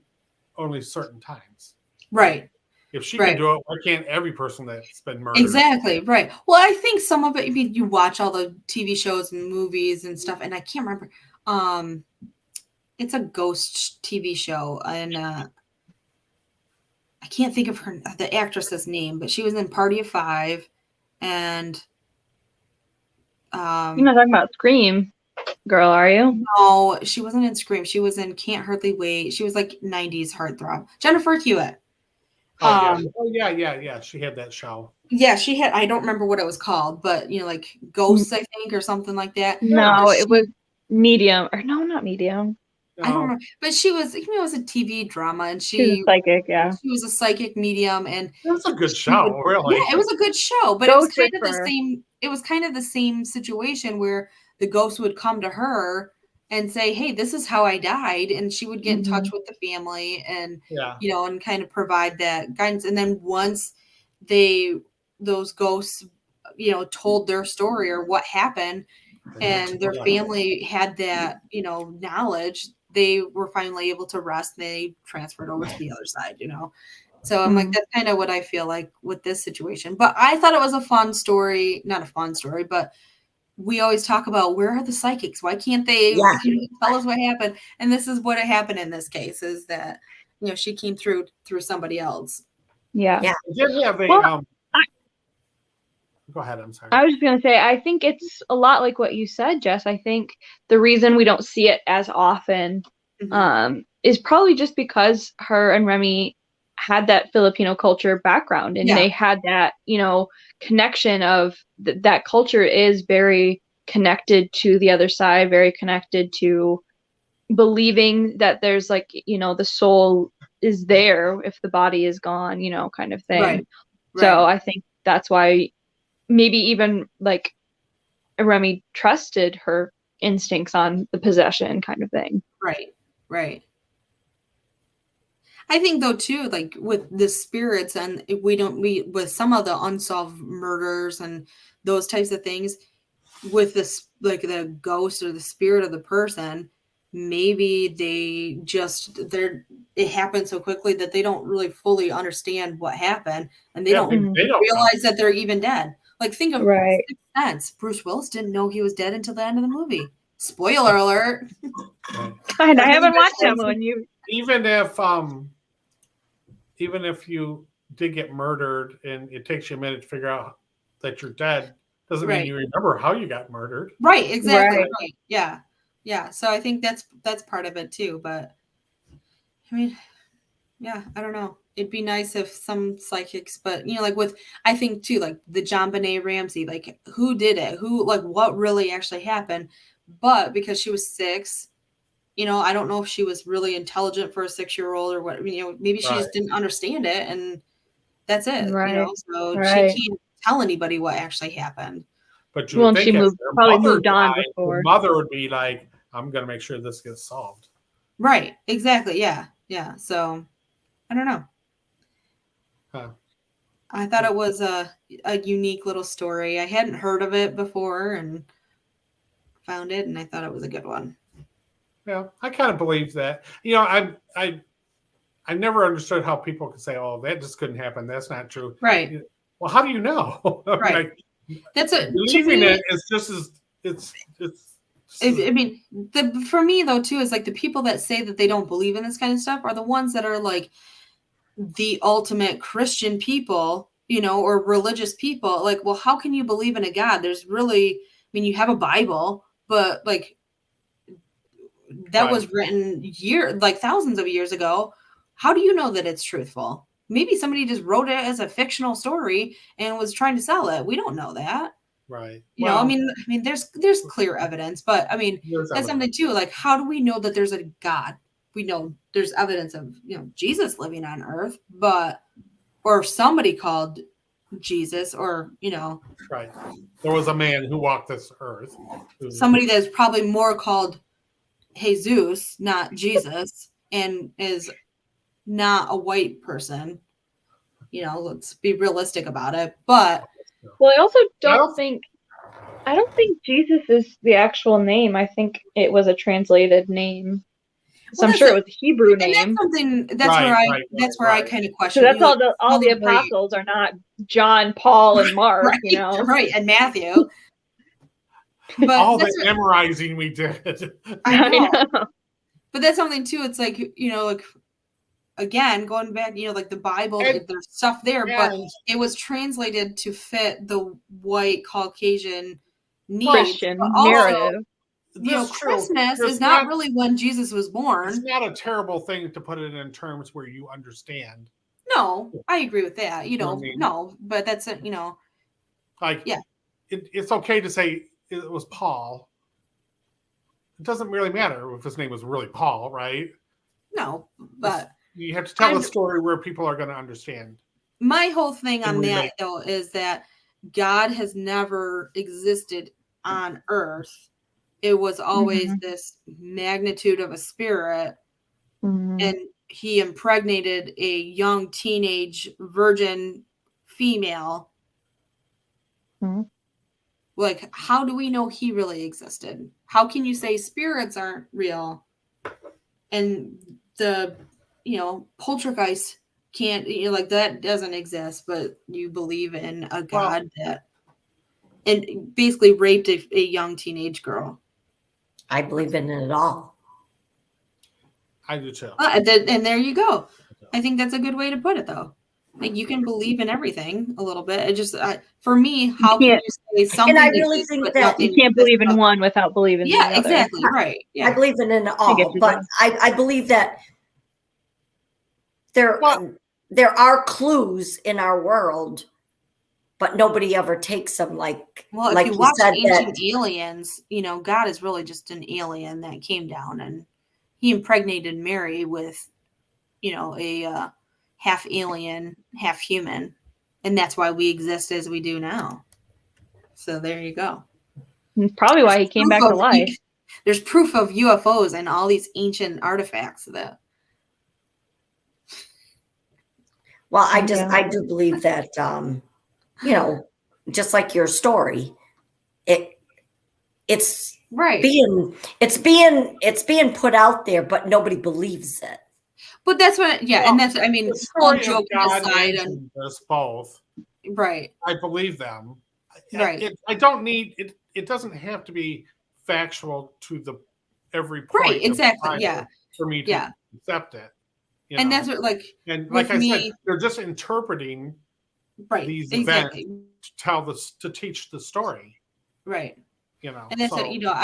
only certain times. Right. If she can do it, why can't every person that's been murdered? Exactly. Right. Well, I think some of it, I mean, you watch all the TV shows and movies and stuff, and I can't remember. It's a ghost TV show, and I can't think of the actress's name, but she was in Party of Five, and you're not talking about Scream, girl, are you? No, she wasn't in Scream. She was in Can't Hardly Wait. She was like 90s heartthrob. Jennifer Hewitt. Yeah. She had that show. Yeah, she had. I don't remember what it was called, but like Ghosts, I think, or something like that. No, it was Medium, or no, not Medium. I don't remember, but she was. It was a TV drama, and she was a psychic. Yeah, she was a psychic medium, and it was a good show. Really, yeah, it was a good show, but it was kind of the same. It was kind of the same situation where the ghost would come to her and say, "Hey, this is how I died," and she would get in touch with the family, and and kind of provide that guidance. And then once those ghosts, told their story or what happened, and their family had that, knowledge, they were finally able to rest. And they transferred over to the other side, So I'm like, that's kind of what I feel like with this situation. But I thought it was a fun story, not a fun story, but we always talk about, where are the psychics? Why can't they tell us what happened? And this is what happened in this case, is that, she came through somebody else. Yeah. Go ahead. I'm sorry. I was just going to say, I think it's a lot like what you said, Jess. I think the reason we don't see it as often is probably just because her and Remy had that Filipino culture background, and they had that, connection of that culture is very connected to the other side, very connected to believing that there's the soul is there if the body is gone, kind of thing. Right. So I think that's why maybe even Remy trusted her instincts on the possession kind of thing. Right. I think though too, with the spirits, and with some of the unsolved murders and those types of things, with this, the ghost or the spirit of the person, maybe it happened so quickly that they don't really fully understand what happened, and they don't realize that they're even dead. Think of Sixth Sense. Bruce Willis didn't know he was dead until the end of the movie. Spoiler alert. I haven't watched that one. Even if you did get murdered and it takes you a minute to figure out that you're dead, doesn't mean you remember how you got murdered. Right, exactly. Right. Yeah. So I think that's part of it too. But I mean, I don't know. It'd be nice if some psychics, but I think too, the JonBenet Ramsey, who did it? Who, what really actually happened? But because she was 6, I don't know if she was really intelligent for a 6-year-old or what, maybe she just didn't understand it, and that's it. Right. So she can't tell anybody what actually happened. But you would think she probably moved on before. Her mother would be like, I'm going to make sure this gets solved. Right. Exactly. Yeah. So I don't know. I thought it was a unique little story. I hadn't heard of it before and found it, and I thought it was a good one. Yeah, I kind of believe that. I never understood how people could say, "Oh, that just couldn't happen. That's not true." Right. Well, how do you know? Right. That's it. Believing it is just as it's. I mean, for me though too is the people that say that they don't believe in this kind of stuff are the ones that are the ultimate Christian people, or religious people. Well, how can you believe in a God? There's really, you have a Bible, but that was written thousands of years ago. How do you know that it's truthful? Maybe somebody just wrote it as a fictional story and was trying to sell it. We don't know that. Right. There's clear evidence, but that's something too. How do we know that there's a God? We know there's evidence of, Jesus living on earth, or somebody called Jesus, or, Right. There was a man who walked this earth. Somebody that's probably more called Jesus, not Jesus, and is, not a white person. You know, let's be realistic about it. But well, I also don't think Jesus is the actual name. I think it was a translated name. So I'm sure it was a Hebrew name. That's where I kind of question. So that's all the apostles are not John, Paul, and Mark, right, you know. Right, and Matthew. But all the memorizing we did. I know. But that's something too. It's like, you know, like again, going back, you know, like the Bible, there's stuff there, but it was translated to fit the white Caucasian needs. Christian narrative. You know, Christmas is not really when Jesus was born. It's not a terrible thing to put it in terms where you understand. No, I agree with that. You know, no, but that's you know, like it's okay to say it was Paul. It doesn't really matter if his name was really Paul, right? No, but you have to tell a story where people are going to understand. My whole thing on that, though, is that God has never existed on earth. It was always this magnitude of a spirit, and he impregnated a young teenage virgin female. Like, how do we know he really existed? How can you say spirits aren't real? And the, you know, poltergeist can't, you know, like that doesn't exist, but you believe in a God that, and basically raped a young teenage girl. I believe in it all. I do too. And there you go. I think that's a good way to put it, though. Like, you can believe in everything a little bit. It just, for me, how can you say something? And I really think that you can't believe in one without believing in the other. Exactly, right. Yeah. I believe in it all, but I believe that there are clues in our world, but nobody ever takes them. Like, if you watch Ancient Aliens, you know, God is really just an alien that came down and he impregnated Mary with, you know, a half alien, half human. And that's why we exist as we do now. So there you go. Probably why he came back to life. There's proof of UFOs and all these ancient artifacts that. Well, I do believe that, you know, just like your story, it's right. It's being put out there, but nobody believes it. But that's what, and that's, I mean, all joking aside, and us both. Right. I believe them. Right. I don't need it. It doesn't have to be factual to every point. Right. Exactly. For me to accept it. And that's what, like, and like I said, they're just interpreting these events to teach the story. Right. You know, and that's what, you know,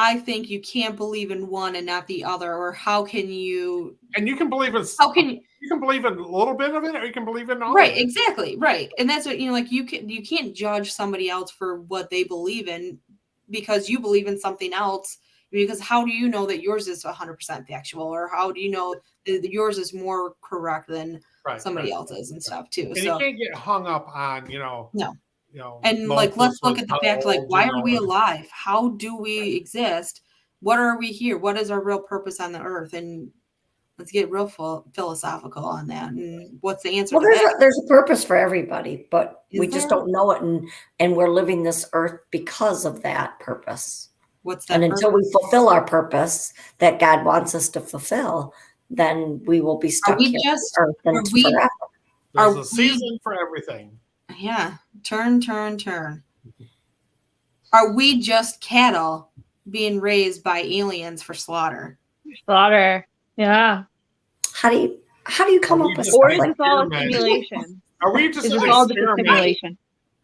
I think you can't believe in one and not the other, or how can you? And you can believe in. How can you can believe in a little bit of it, or you can believe in all. Right. Of it. Exactly. Right. And that's what, you know, like you can't judge somebody else for what they believe in because you believe in something else. Because how do you know that yours is 100% factual, or how do you know that yours is more correct than somebody else's and stuff too? And you can't get hung up on, you know. No. You know, and like, let's look at the fact, like, why are we alive? How do we exist? What are we here? What is our real purpose on the earth? And let's get real philosophical on that. And what's the answer? Well, there's a purpose for everybody, but we just don't know it, and we're living this earth because of that purpose. What's that? And until we fulfill our purpose that God wants us to fulfill, then we will be stuck here on earth forever. There's a season for everything. Yeah. Turn. Are we just cattle being raised by aliens for slaughter? Yeah. How do you come up with or is this all a simulation? Are we just all just a simulation?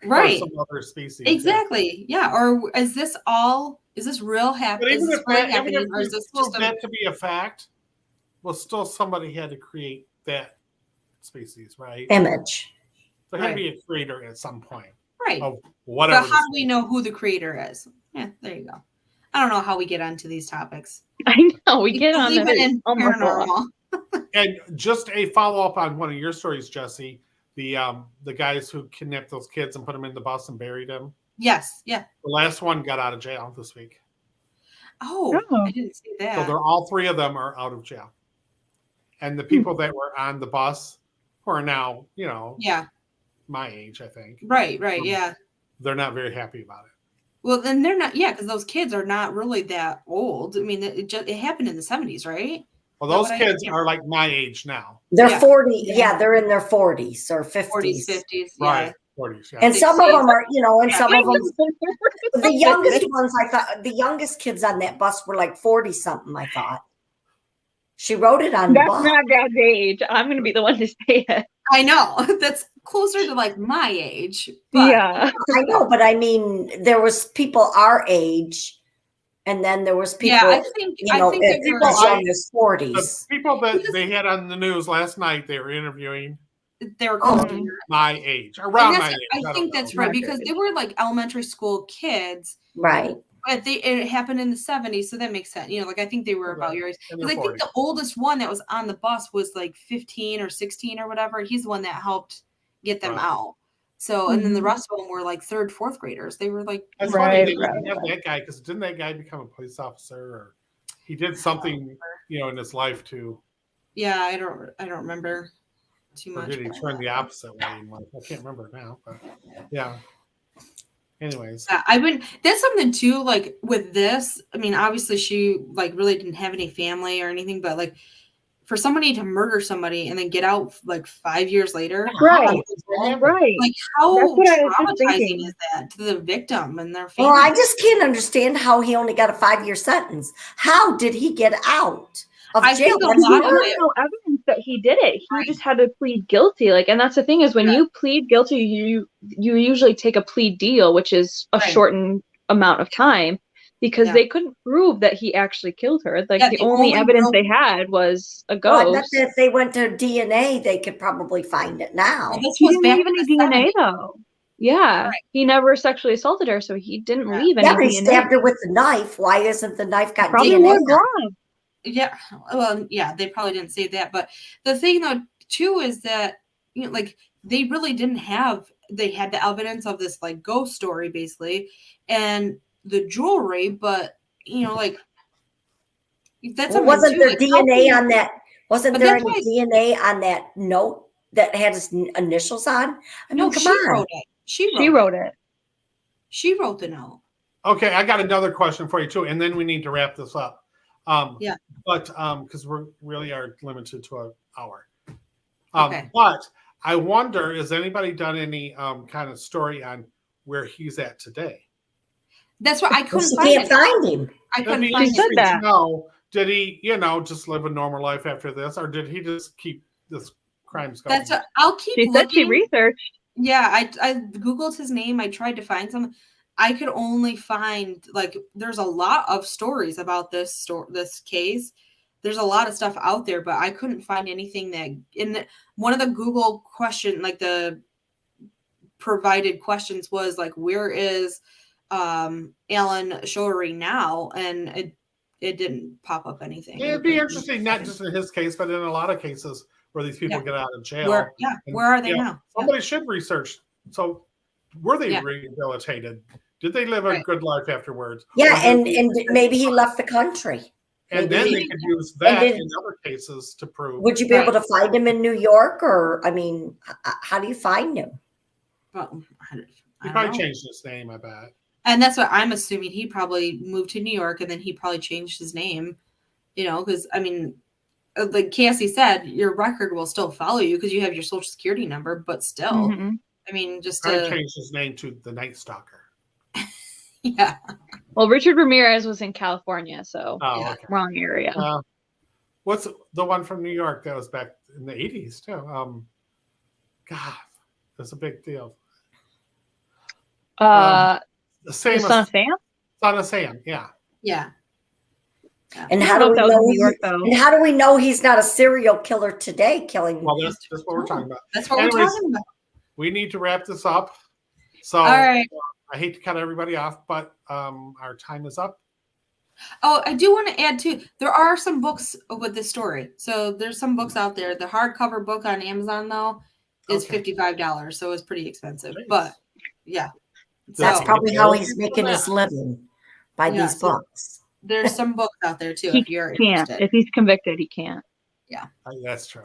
Right. Some other species. Exactly. Yeah. Or is this real happening? Is this really happening? Or is this just meant to be a fact? Well, still somebody had to create that species, right? Image. There had to be a creator at some point. Right. Of whatever. But how do we know who the creator is? Yeah, there you go. I don't know how we get onto these topics. I know we get on the paranormal. And just a follow-up on one of your stories, Jesse, the guys who kidnapped those kids and put them in the bus and buried them. Yes, yeah. The last one got out of jail this week. Oh. I didn't see that. So all three of them are out of jail. And the people that were on the bus who are now, Yeah. my age, I think. Right. Yeah. They're not very happy about it. Well, then they're not. Yeah, because those kids are not really that old. I mean, it happened in the 70s, right? Well, those kids are like my age now. They're 40. Yeah, they're in their 40s or 50s. 40s, 50s. Right. 40s, yeah. And some of them are, and Yeah. some of them, the youngest ones, I thought, the youngest kids on that bus were like 40 something, I thought. She wrote it on the That's bus. not Dad's age. I'm going to be the one to say it. I know. That's closer to like my age. But, Yeah. I know, but I mean, there was people our age, and then there was people, I think as young as 40s. The people that they had on the news last night, they were interviewing. They were close to my age, around my age. I think that's right, because they were like elementary school kids. Right. But it happened in the 70s, so that makes sense. I think they were about your age. Because I think the oldest one that was on the bus was like 15 or 16 or whatever. He's the one that helped get them out. So, and then the rest of them were like third, fourth graders. They were like, that's funny. They didn't have that guy, because didn't that guy become a police officer, or he did something, in his life too? Yeah, I don't remember too much. Or did he turn the opposite way in life? I can't remember now, but yeah. Anyways, that's something too, like with this. I mean, obviously she like really didn't have any family or anything, but like for somebody to murder somebody and then get out like 5 years later, right? Like how traumatizing is that to the victim and their family? Well, I just can't understand how he only got a 5-year sentence. How did he get out of jail? There's no evidence that he did it. He just had to plead guilty. And that's the thing is, when you plead guilty, you usually take a plea deal, which is a shortened amount of time, because they couldn't prove that he actually killed her. The only evidence they had was a ghost. Well, I bet that if they went to DNA, they could probably find it now. He didn't leave any DNA though. Yeah, he never sexually assaulted her, so he didn't leave any DNA. Yeah, but he stabbed her with the knife. Why isn't the knife got probably DNA? Yeah, well, they probably didn't say that, but the thing though too is that they really didn't have. They had the evidence of this like ghost story basically, and the jewelry, but that's wasn't there DNA on that? Wasn't there any DNA on that note that had his initials on? I mean, come on. Wrote it. She wrote it. She wrote the note. Okay, I got another question for you too, and then we need to wrap this up. But because we really are limited to an hour. But I wonder, has anybody done any kind of story on where he's at today? That's what I couldn't find him. I couldn't find him. That. No, did he, just live a normal life after this, or did he just keep this crimes going? That's what I'll keep. She said she researched. Yeah, I googled his name. I tried to find some. I could only find there's a lot of stories about this case. There's a lot of stuff out there, but I couldn't find anything that in one of the Google question, the provided questions was where is Alan Showery now? And it didn't pop up anything. It'd be interesting, not just in his case, but in a lot of cases where these people get out of jail. Where are they now? Somebody should research. So were they rehabilitated? Did they live a good life afterwards? Yeah, and maybe he left the country. And then they could use that in other cases to prove. Would you be able to find him in New York? Or, I mean, how do you find him? Well, he probably changed his name, I bet. And that's what I'm assuming. He probably moved to New York and then he probably changed his name, because, I mean, like Cassie said, your record will still follow you because you have your social security number, but still, I mean, just to change his name to the Night Stalker. Yeah. Well, Richard Ramirez was in California, so wrong area. What's the one from New York that was back in the 80s too? God, that's a big deal. The same Son of Sam? Son of Sam, yeah. Yeah. And how do we know? And how do we know he's not a serial killer today, killing? Well, that's what we're talking about. That's what we're talking about. We need to wrap this up. So, all right. I hate to cut everybody off, but our time is up. Oh, I do want to add too. There are some books with this story. So there's some books out there. The hardcover book on Amazon though is $55, so it's pretty expensive. Nice. But yeah, that's probably how he's making his living by these books. There's some books out there too. If you're interested. If he's convicted, he can't. Yeah. That's true.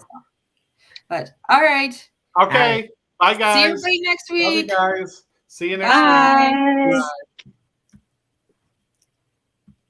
But all right. Okay. Bye, guys. See everybody next Love you week. guys. See you next Bye. week. Bye. Bye.